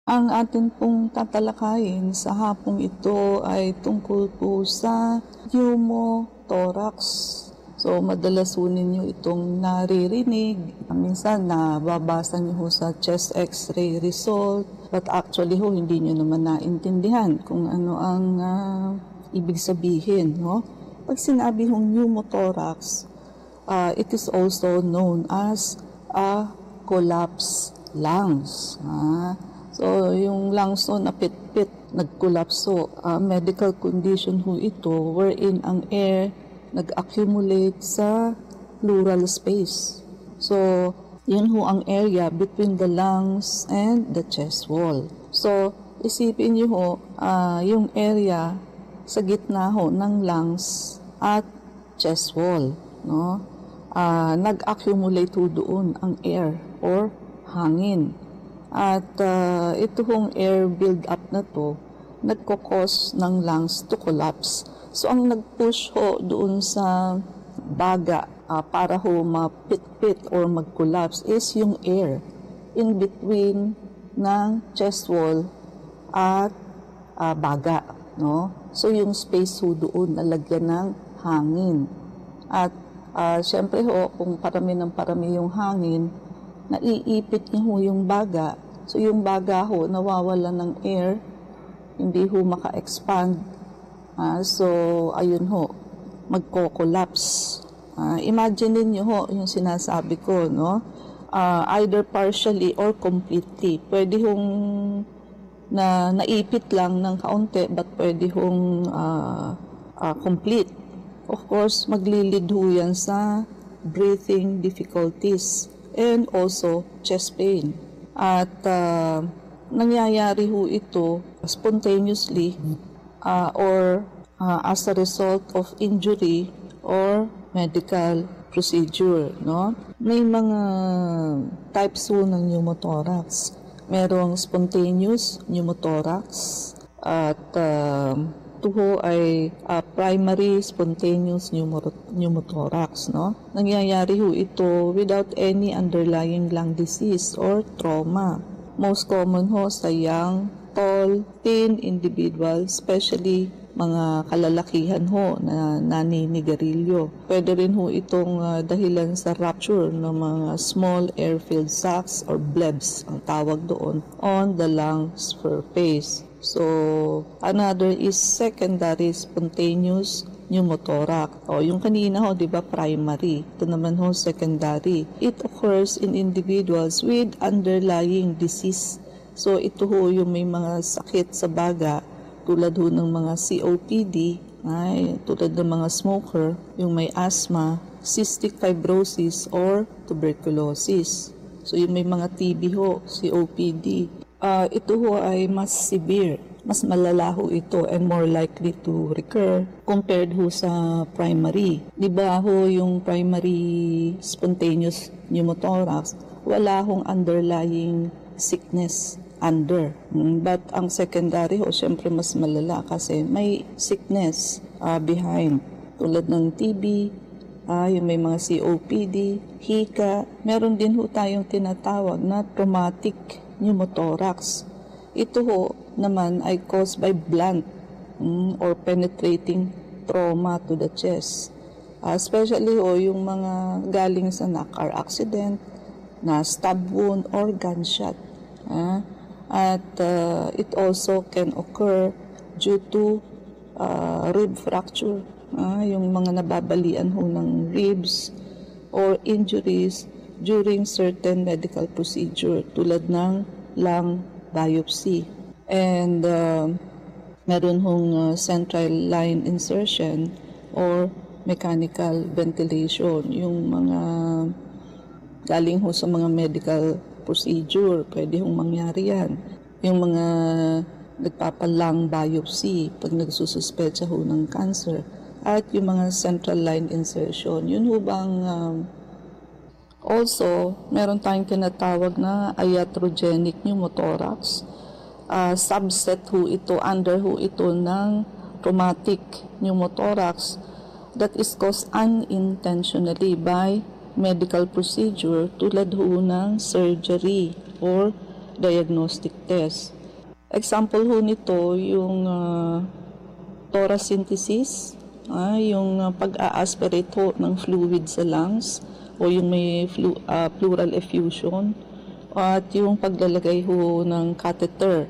Ang atin pong tatalakayin sa hapong ito ay tungkol po sa pneumothorax. So, madalas ho ninyo itong naririnig. Minsan, nababasa niyo ho sa chest x-ray result. But actually ho, hindi niyo naman naintindihan kung ano ang ibig sabihin. No? Pag sinabi hong pneumothorax, it is also known as a collapsed lungs. So, yung lungs no, napit-pit, nagkolapso. Medical condition ho ito wherein ang air nag-accumulate sa pleural space. So, yun ho ang area between the lungs and the chest wall. So, isipin niyo ho, yung area sa gitna ho ng lungs at chest wall. No? Nag-accumulate ho doon ang air or hangin. At ito hong air build-up na to, nagkukos ng lungs to collapse. So, ang nag-push ho doon sa baga para ho mapit-pit or mag-collapse is yung air in between ng chest wall at baga. No? So, yung space ho doon nalagyan ng hangin. At syempre ho, kung parami ng parami yung hangin, naiipit niya ho yung baga. So, yung baga ho, nawawala ng air, hindi ho maka-expand. So, ayun ho, magko-collapse. Imagine niyo ho, yung sinasabi ko, no? Either partially or completely. Pwede hong naipit lang ng kaunti, but pwede hong complete. Of course, maglilid ho yan sa breathing difficulties and also chest pain. At nangyayari ho ito spontaneously or as a result of injury or medical procedure. No? May mga types ho ng pneumothorax. Merong spontaneous pneumothorax at ito ho ay primary spontaneous pneumothorax. No? Nangyayari ho ito without any underlying lung disease or trauma. Most common ho sa young, tall, thin individuals, especially mga kalalakihan ho na naninigarilyo. Pwede rin ho itong dahilan sa rupture ng mga small air-filled sacs or blebs, ang tawag doon, on the lung surface. So, another is secondary spontaneous pneumothorax. Yung kanina ho, di ba, primary. Ito naman ho, secondary. It occurs in individuals with underlying disease. So, ito ho yung may mga sakit sa baga, tulad ho ng mga COPD, tulad ng mga smoker, yung may asthma, cystic fibrosis, or tuberculosis. So, yung may mga TB ho, COPD. Ito ho ay mas severe, mas malala ho ito and more likely to recur compared ho sa primary. Di ba ho yung primary spontaneous pneumothorax, wala hong underlying sickness under. But ang secondary ho, syempre mas malala kasi may sickness behind. Tulad ng TB, yung may mga COPD, hika. Meron din ho tayong tinatawag na traumatic pneumothorax. Ito ho naman ay caused by blunt or penetrating trauma to the chest. Especially ho yung mga galing sa car accident, na stab wound or gunshot. At it also can occur due to rib fracture. Yung mga nababalian ho ng ribs or injuries during certain medical procedure tulad ng lung biopsy. And meron hong central line insertion or mechanical ventilation. Yung mga galing ho sa mga medical procedure, pwede hong mangyari yan. Yung mga nagpapalung biopsy pag nagsususpecha ho ng cancer. At yung mga central line insertion. Yun ho bang also, meron tayong tinatawag na iatrogenic pneumothorax. Subset ho ito, under ho ito ng traumatic pneumothorax that is caused unintentionally by medical procedure tulad ho ng surgery or diagnostic test. Example ho nito yung thoracentesis, yung pag-a-aspirate ho ng fluid sa lungs o yung may pleural effusion, at yung paglalagay ho ng catheter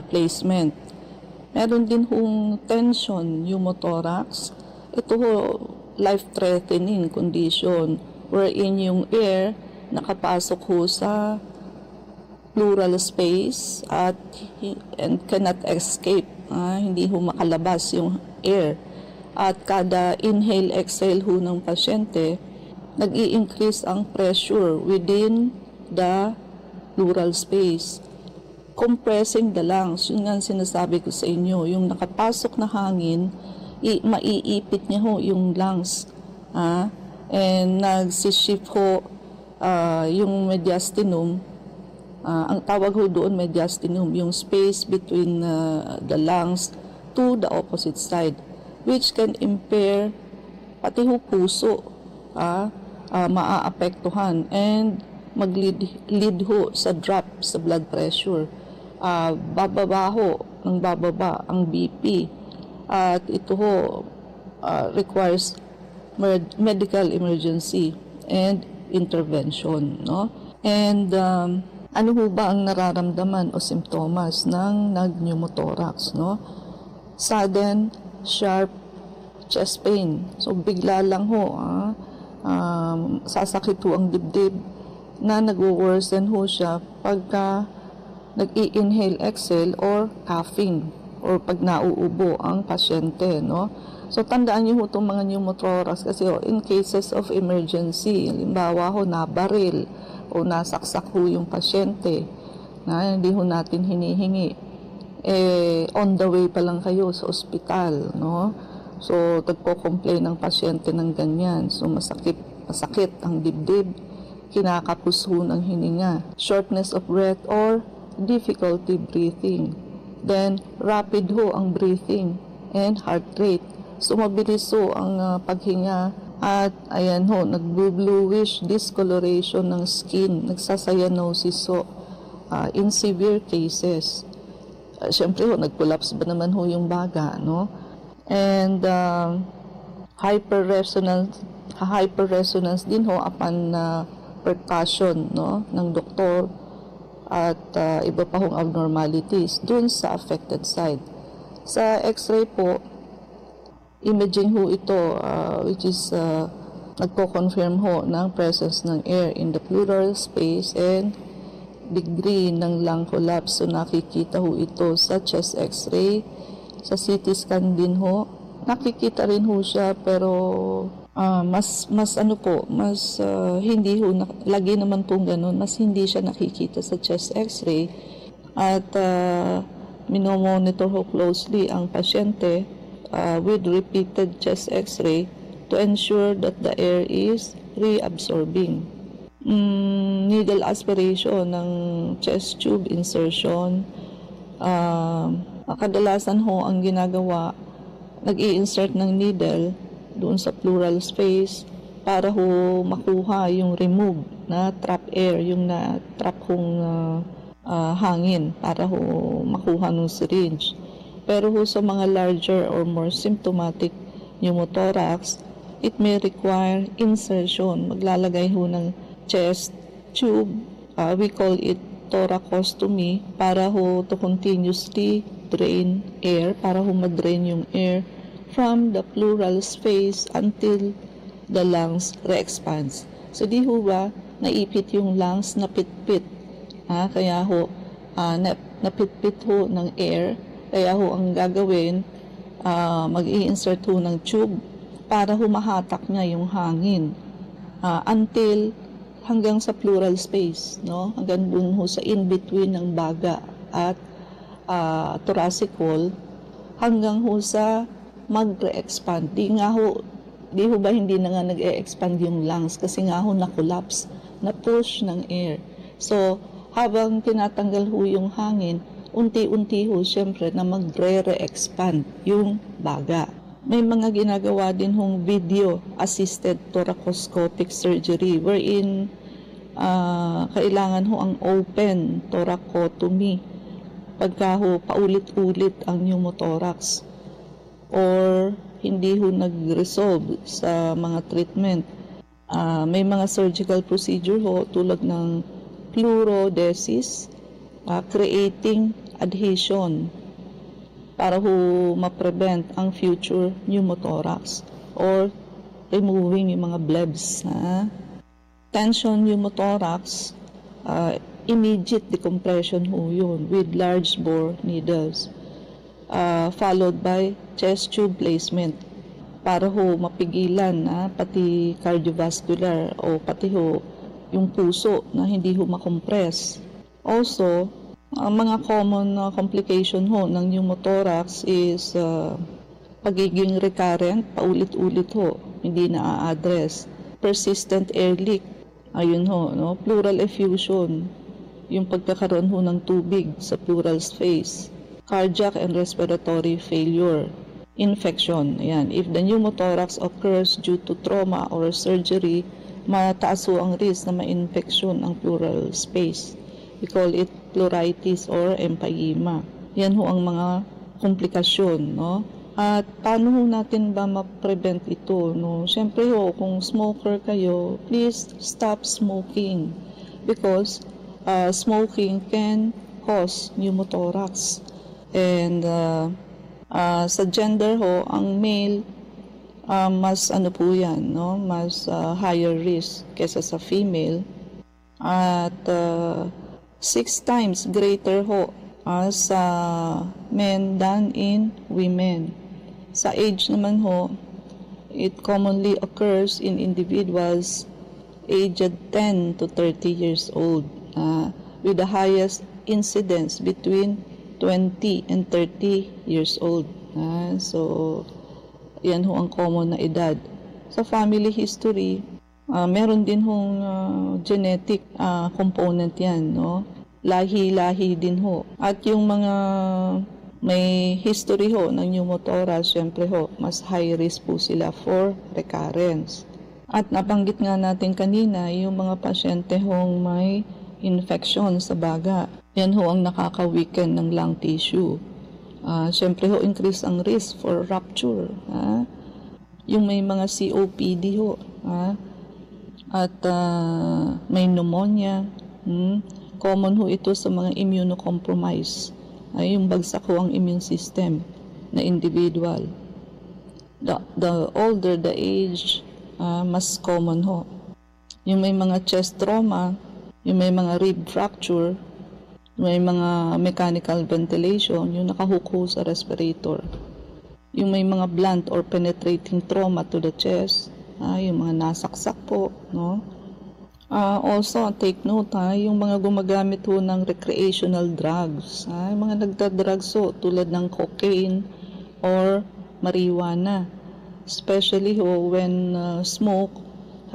placement. Meron din hong tension pneumothorax. Ito ho, life-threatening condition wherein yung air nakapasok ho sa pleural space and cannot escape. Hindi ho makalabas yung air. At kada inhale-exhale ho ng pasyente, nag-i-increase ang pressure within the pleural space, compressing the lungs. Yun nga sinasabi ko sa inyo, yung nakapasok na hangin, maiipit niya ho yung lungs. And nagsishift ho yung mediastinum. Ang tawag ho doon mediastinum, yung space between the lungs to the opposite side, which can impair pati ho puso, maaapektuhan and mag-lead ho sa drop sa blood pressure. Bababa ho ng bababa ang BP, at ito ho requires medical emergency and intervention, no? And ano ho ba ang nararamdaman o simptomas ng pneumothorax, no? Sudden, sharp chest pain. So bigla lang ho, sasakit ho ang dibdib na nag-worsen ho siya pagka nag-i-inhale, exhale or coughing or pag nauubo ang pasyente, no? So tandaan niyo ho itong mga pneumothorax kasi in cases of emergency, halimbawa ho nabaril o nasaksak ho yung pasyente na hindi ho natin hinihingi, on the way pa lang kayo sa ospital, no? So nagko-complain ng pasyente ng ganyan, so masakit ang dibdib, kinakapos ho ng hininga, shortness of breath or difficulty breathing. Then rapid ho ang breathing and heart rate. So mabilis ho ang paghinga, at ayan ho, nagbo-bluish discoloration ng skin, nagsacyanosis ho in severe cases. Siyempre ho, nag-collapse ba naman ho yung baga, no? And hyperresonance din ho upon percussion, no, ng doktor, at iba pa hong abnormalities dun sa affected side. Sa x-ray po, imaging ho ito, which is nagko-confirm ho ng presence ng air in the pleural space and degree ng lung collapse. So nakikita ho ito sa chest x-ray, sa CT scan din ho. Nakikita rin ho siya, pero mas hindi ho, lagi naman pong ganun, mas hindi siya nakikita sa chest x-ray, at minomonitor ho closely ang pasyente with repeated chest x-ray to ensure that the air is reabsorbing. Needle aspiration ng chest tube insertion, kadalasan ho ang ginagawa, nag-i-insert ng needle doon sa pleural space para ho makuha yung remove na trap air, yung na-trap hong hangin, para ho makuha ng syringe. Pero ho sa mga larger or more symptomatic pneumothorax, it may require insertion. Maglalagay ho ng chest tube, we call it thoracostomy, para ho to continuously drain air, para ho ma-drain yung air from the pleural space until the lungs re-expands. So di ho ba naipit yung lungs, napitpit, kaya ho napitpit ho ng air, kaya ho ang gagawin, mag-i-insert ho ng tube para humahatak niya yung hangin until hanggang sa pleural space, no? Hanggang dun ho sa in-between ng baga at thoracic wall, hanggang ho sa mag-re-expand. Di ho ba hindi na nga nag-e-expand yung lungs kasi nga ho na-collapse, na-push ng air. So, habang tinatanggal ho yung hangin, unti-unti ho siyempre na mag-re-expand yung baga. May mga ginagawa din hong video-assisted thoracoscopic surgery wherein kailangan ho ang open thoracotomy pagka ho paulit-ulit ang pneumothorax or hindi ho nag-resolve sa mga treatment. May mga surgical procedure ho tulad ng pleurodesis, creating adhesion para ho ma-prevent ang future pneumothorax or removing yung mga blebs. Tension pneumothorax, immediate decompression ho yun with large bore needles, followed by chest tube placement para ho mapigilan pati cardiovascular o pati ho yung puso na hindi ho makompress. Also, ang mga common complication ho ng pneumothorax is pagiging recurrent, paulit-ulit ho, hindi na-address. Persistent air leak, ayun ho, pleural effusion, yung pagkakaroon ho ng tubig sa pleural space. Cardiac and respiratory failure. Infection, ayan. If the pneumothorax occurs due to trauma or surgery, mataas ho ang risk na ma-infection ang pleural space. We call it pleuritis or empyema. Yan ho ang mga komplikasyon, At paano ho natin ba ma-prevent ito, Siyempre ho, kung smoker kayo, please stop smoking because smoking can cause pneumothorax. And sa gender ho, ang male mas po yan, mas higher risk kesa sa female. At 6 times greater ho sa men than in women. Sa age naman ho, it commonly occurs in individuals aged 10 to 30 years old, with the highest incidence between 20 and 30 years old. So, yan ho ang common na edad. Sa family history, meron din hong genetic component yan, Lahi-lahi din ho. At yung mga may history ho ng pneumothorax, syempre ho, mas high risk po sila for recurrence. At nabanggit nga natin kanina, yung mga pasyente hong may infection sa baga. Yan ho ang nakaka-weaken ng lung tissue. Syempre ho, increase ang risk for rupture. Yung may mga COPD ho. At may pneumonia. Common ho ito sa mga immunocompromised. Yung bagsak ho ang immune system na individual. The older the age, mas common ho. Yung may mga chest trauma, yung may mga rib fracture, may mga mechanical ventilation, yung nakahook ho sa respirator. Yung may mga blunt or penetrating trauma to the chest, yung mga nasaksak po, Also, take note, yung mga gumagamit ho ng recreational drugs, yung mga nagdadrugs ho, tulad ng cocaine or marijuana. Especially ho, when smoke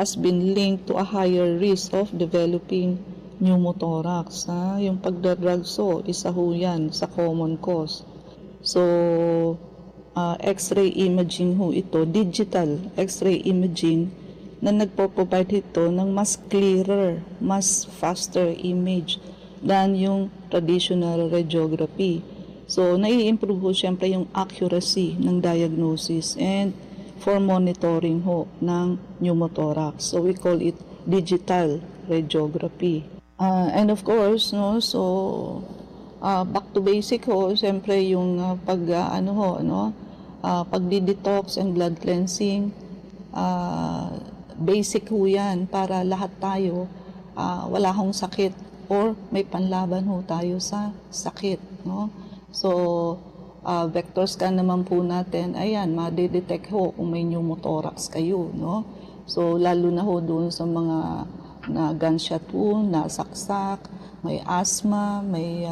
has been linked to a higher risk of developing pneumothorax. Yung pagdadrugs ho, isa ho yan sa common cause. So, X-ray imaging ho ito, digital X-ray imaging, na nagpo-provide ito ng mas clearer, mas faster image than yung traditional radiography. So, nai-improve ho siyempre yung accuracy ng diagnosis and for monitoring ho ng pneumothorax. So, we call it digital radiography. And of course, back to basic ho, siyempre yung pagdi-detox and blood cleansing, basic ho yan para lahat tayo wala hong sakit or may panlaban ho tayo sa sakit. So, vector scan naman po natin, ayan, ma-detect ho kung may pneumothorax kayo. So, lalo na ho doon sa mga na gunshot wound, nasaksak, may asthma, may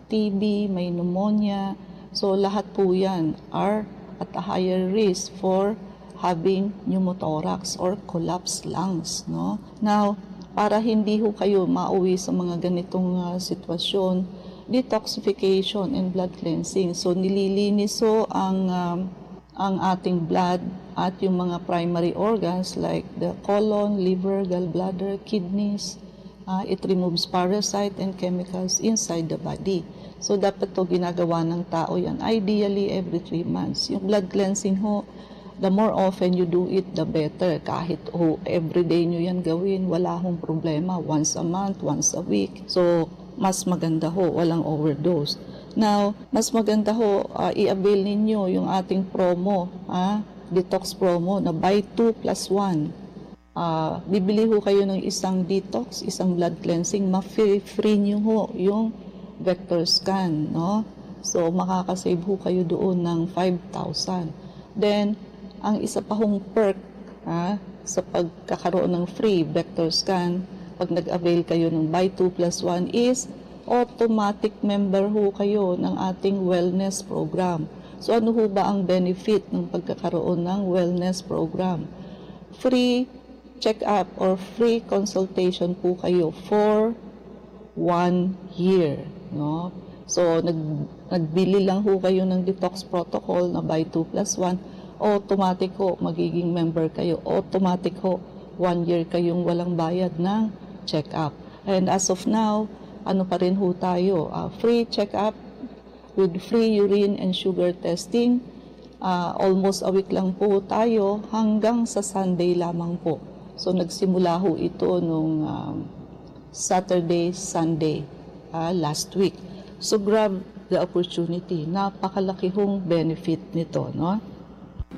TB, may pneumonia. So, lahat po yan are at a higher risk for having pneumothorax or collapsed lungs. Now, para hindi ho kayo mauwi sa mga ganitong sitwasyon, detoxification and blood cleansing. So, nililinis ho ang ating blood at yung mga primary organs like the colon, liver, gallbladder, kidneys, It removes parasite and chemicals inside the body. So, dapat to ginagawa ng tao yan. Ideally, every 3 months. Yung blood cleansing ho, the more often you do it, the better. Kahit everyday nyo yan gawin, wala hong problema. Once a month, once a week. So, mas maganda ho, walang overdose. Now, mas maganda ho, i-avail ninyo yung ating promo, detox promo na buy 2 plus 1. Bibili ho kayo ng isang detox, isang blood cleansing, ma-free nyo ho yung vector scan, no? So, makakasave ho kayo doon ng 5,000. Then, ang isa pa hong perk sa pagkakaroon ng free vector scan, pag nag-avail kayo ng buy 2 plus 1 is automatic member ho kayo ng ating wellness program. So, ano ho ba ang benefit ng pagkakaroon ng wellness program? Free check-up or free consultation po kayo for 1 year. No? So, nagbili lang ho kayo ng detox protocol na buy 2 plus 1, automatic ho, magiging member kayo. Automatic ho, 1 year kayong walang bayad ng check-up. And as of now, ano pa rin ho tayo? Free check-up with free urine and sugar testing. Almost a week lang po tayo hanggang sa Sunday lamang po. So, nagsimula ho ito nung Saturday, Sunday, last week. So, grab the opportunity. Napakalaki hong benefit nito, no?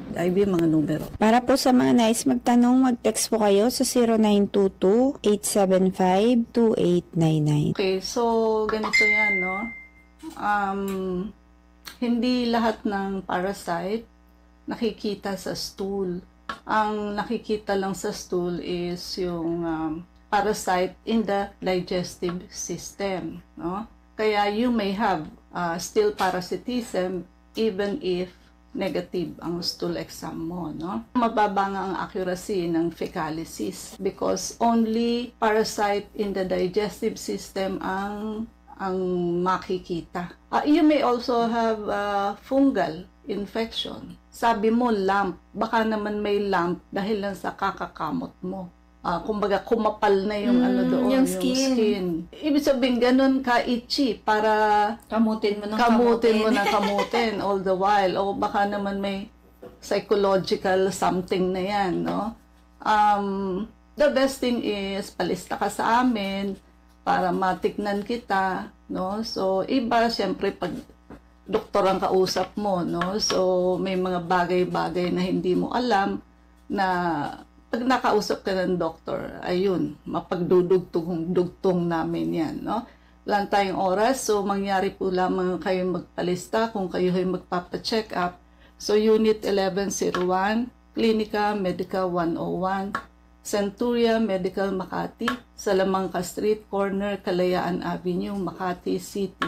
IB, mga numero. Para po sa mga nais magtanong, mag-text po kayo sa 0922-875-2899. Okay, so ganito yan, no? Hindi lahat ng parasite nakikita sa stool. Ang nakikita lang sa stool is yung parasite in the digestive system, no? Kaya you may have still parasitism even if negative ang stool exam mo, no? Mababa nga ang accuracy ng fecalysis because only parasite in the digestive system ang makikita. You may also have fungal infection. Sabi mo lump, baka naman may lump dahil lang sa kakakamot mo. Kumbaga kumapal na yung doon, yung skin. Ibig sabihin ganun ka itchy para Kamutin mo kamutin all the while. O baka naman may psychological something na yan, no? The best thing is palista ka sa amin para matignan kita, no? So iba siyempre pag doktor ang kausap mo, no? So may mga bagay-bagay na hindi mo alam na pag nakausap ka ng doktor, ayun, mapagdudugtong namin yan, no? Wala tayong oras, so mangyari po lamang kayo magpalista kung kayo ay magpapa-check up. So, Unit 1101, Clinica Medica 101, Centuria Medical Makati, Salamanca Street, Corner, Kalayaan Avenue, Makati City.